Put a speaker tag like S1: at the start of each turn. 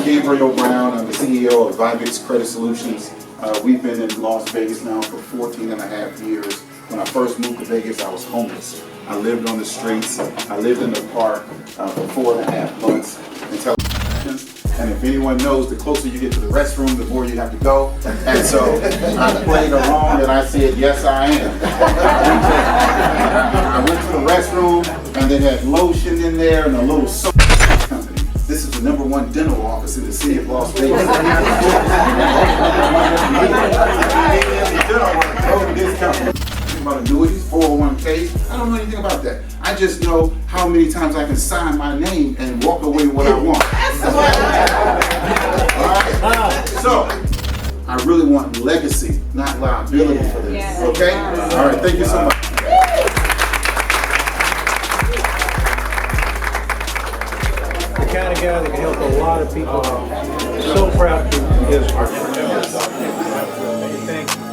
S1: Gabriel Brown. I'm the CEO of Vivix Credit Solutions. We've been in Las Vegas now for 14 and a half years. When I first moved to Vegas, I was homeless. I lived on the streets. I lived in the park for 4.5 months until. And if anyone knows, the closer you get to the restroom, the more you have to go. And so I played along and I said, yes, I am. I went to the restroom and they had lotion in there and a little soap company. This is the #1 dental office in the city of Las Vegas. This company. About annuities, 401ks. I don't know anything about that. I just know how many times I can sign my name and walk away with what I want. Alright? So, I really want legacy, not liability for this. Okay? Alright, thank you so much.
S2: The kind of guy that can help a lot of people out. So proud to be his partner. Thank you.